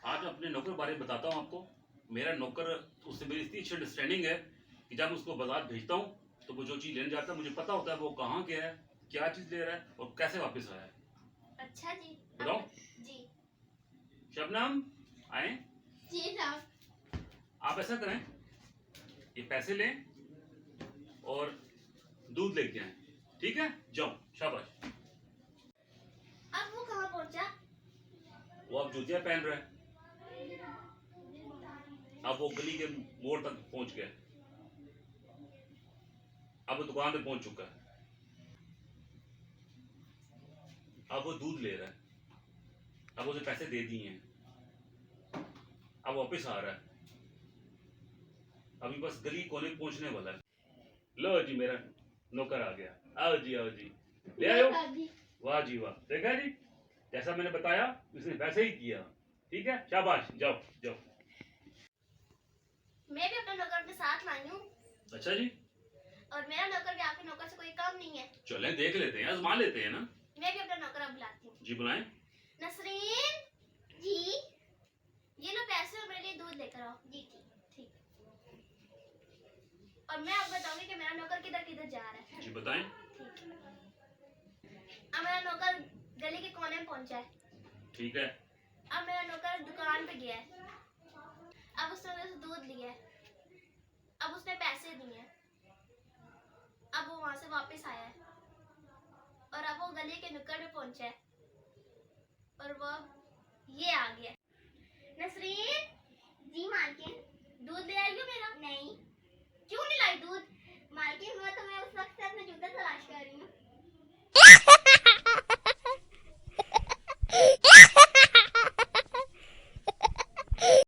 आज अपने नौकर के बारे में बताता हूँ आपको। मेरा नौकर, उससे मेरी इतनी अच्छी अंडरस्टैंडिंग है कि जब मैं उसको बाजार भेजता हूँ तो वो जो चीज़ लेने जाता है मुझे पता होता है वो कहाँ गया है, क्या चीज़ ले रहा है और कैसे वापस आया है। अच्छा जी। बताओ जी। शबनम, आए। जी साहब। आप ऐसा करें, ये पैसे लें और दूध लेके आए, ठीक है? जाओ, शाबाश। अब वो कहाँ पहुँचा? वो अब जूतियाँ पहन रहा है। अब वो गली के मोड़ तक पहुंच गया, अब वो दुकान पे पहुंच चुका है। अब वो दूध ले रहा है, अब उसे पैसे दे दिए हैं, अब वापस आ रहा है, अभी बस गली कोने पहुंचने वाला है। लो जी, मेरा नौकर आ गया। आओ जी, आओ जी, ले आयो। वाह जी वाह, देखा जी, जैसा मैंने बताया उसने वैसे ही किया। ठीक है, शाबाश, जाओ जाओ। मैं भी अपने नौकर के साथ लाई हूँ। अच्छा जी, और मेरा नौकर भी आपके नौकर से कोई कम नहीं है। चलें देख लेते हैं, आजमा लेते हैं ना। मैं भी अपना नौकर अब बुलाती हूँ। जी बुलाएं। नसरीन जी, ये लो पैसे और मेरे लिए दूध लेकर आओ। जी ठीक। और मैं अब बताऊंगी कि मेरा नौकर किधर किधर जा रहा है। जी बताएं। अब मेरा नौकर गली के कोने में पहुंचा है। ठीक है। अब मेरा नौकर दुकान पे गया है। अब उसने मेरे से दूध लिया है, अब उसने पैसे दिए हैं, अब वो वहां से वापस आया है और अब वो गली के नुक्कड़ पे पहुंचा है और वो ये आ गया। नसरीन जी मालकिन, दूध ले आई हो मेरा? नहीं। क्यों नहीं लाई दूध? मालकिन वो तो मैं उस वक्त से अपना जूता तलाश कर रही हूँ।